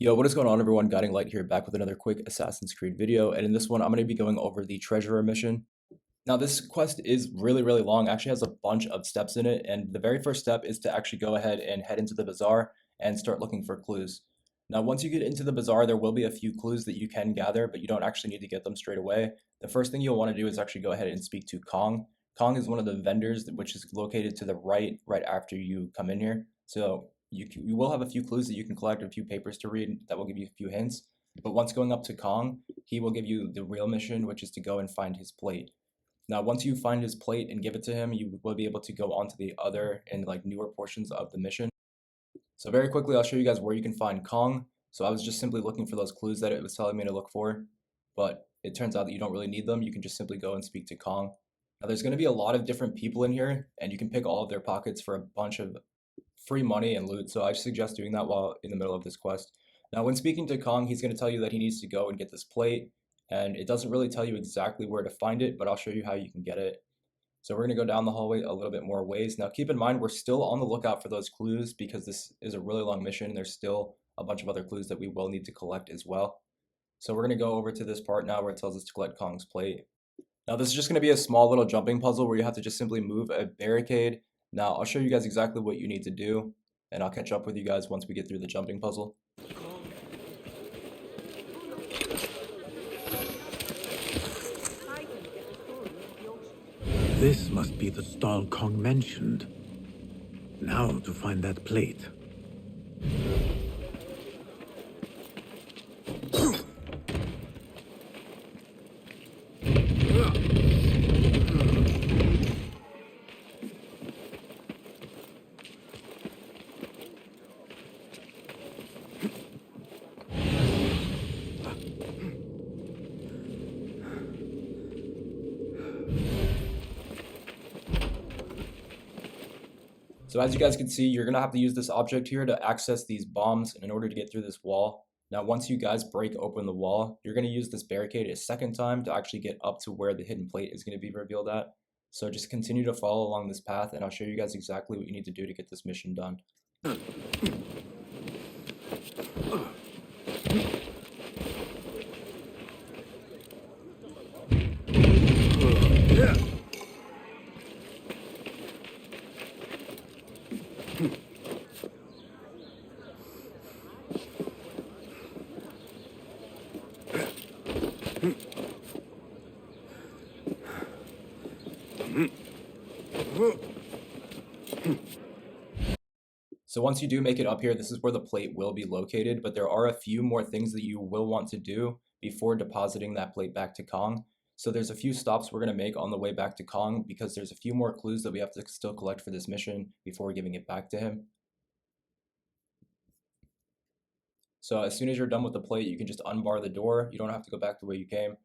Yo, what is going on everyone? Guiding Light here, back with another quick Assassin's Creed video, and in this one I'm going to be going over the Treasurer mission. Now this quest is really long, actually has a bunch of steps in it, and the very first step is to actually go ahead and head into the bazaar and start looking for clues. Now once you get into the bazaar, there will be a few clues that you can gather, but you don't actually need to get them straight away. The first thing you'll want to do is actually go ahead and speak to Kong. Kong is one of the vendors which is located to the right after you come in here. So you will have a few clues that you can collect, a few papers to read that will give you a few hints. But once going up to Kong, he will give you the real mission, which is to go and find his plate. Now, once you find his plate and give it to him, you will be able to go on to the other and like newer portions of the mission. So very quickly, I'll show you guys where you can find Kong. So I was just simply looking for those clues that it was telling me to look for, but it turns out that you don't really need them. You can just simply go and speak to Kong. Now, there's going to be a lot of different people in here, and you can pick all of their pockets for a bunch of free money and loot. So I suggest doing that while in the middle of this quest. Now, when speaking to Kong, he's going to tell you that he needs to go and get this plate, and it doesn't really tell you exactly where to find it, but I'll show you how you can get it. So we're going to go down the hallway a little bit more ways. Now keep in mind, we're still on the lookout for those clues because this is a really long mission and there's still a bunch of other clues that we will need to collect as well. So we're going to go over to this part now where it tells us to collect Kong's plate. Now this is just going to be a small little jumping puzzle where you have to just simply move a barricade. Now I'll show you guys exactly what you need to do, and I'll catch up with you guys once we get through the jumping puzzle. This must be the stall Kong mentioned. Now to find that plate. So as you guys can see, you're going to have to use this object here to access these bombs in order to get through this wall. Now, once you guys break open the wall, you're going to use this barricade a second time to actually get up to where the hidden plate is going to be revealed at. So just continue to follow along this path, and I'll show you guys exactly what you need to do to get this mission done. So once you do make it up here, this is where the plate will be located, but there are a few more things that you will want to do before depositing that plate back to Kong. So there's a few stops we're going to make on the way back to Kong because there's a few more clues that we have to still collect for this mission before giving it back to him. So as soon as you're done with the plate, you can just unbar the door. You don't have to go back the way you came,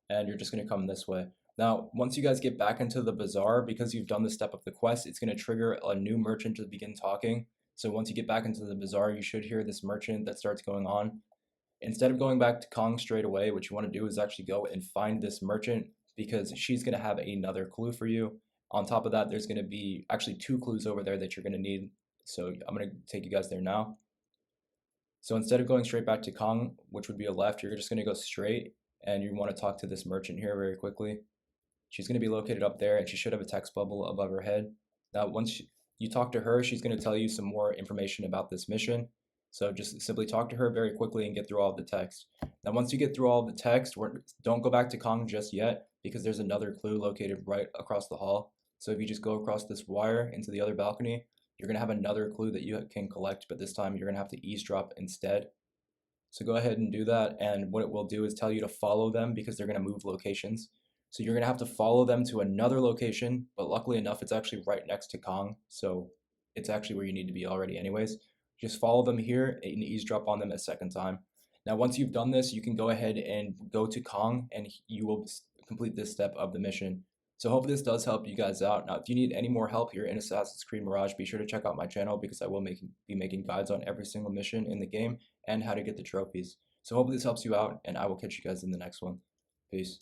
and you're just going to come this way. Now, once you guys get back into the bazaar, because you've done this step of the quest, it's going to trigger a new merchant to begin talking. So once you get back into the bazaar, you should hear this merchant that starts going on. Instead of going back to Kong straight away, what you want to do is actually go and find this merchant because she's going to have another clue for you. On top of that, there's going to be actually 2 clues over there that you're going to need. So I'm going to take you guys there now. So instead of going straight back to Kong, which would be a left, you're just going to go straight and you want to talk to this merchant here very quickly. She's going to be located up there and she should have a text bubble above her head. Now, once you talk to her, she's going to tell you some more information about this mission. So just simply talk to her very quickly and get through all of the text. Now, once you get through all of the text, don't go back to Kong just yet because there's another clue located right across the hall. So if you just go across this wire into the other balcony, you're going to have another clue that you can collect, but this time you're going to have to eavesdrop instead. So go ahead and do that, and what it will do is tell you to follow them because they're going to move locations. So you're going to have to follow them to another location, but luckily enough, it's actually right next to Kong, so it's actually where you need to be already anyways. Just follow them here and eavesdrop on them a second time. Now, once you've done this, you can go ahead and go to Kong, and you will complete this step of the mission. So hopefully this does help you guys out. Now, if you need any more help here in Assassin's Creed Mirage, be sure to check out my channel because I will be making guides on every single mission in the game and how to get the trophies. So hopefully this helps you out, and I will catch you guys in the next one. Peace.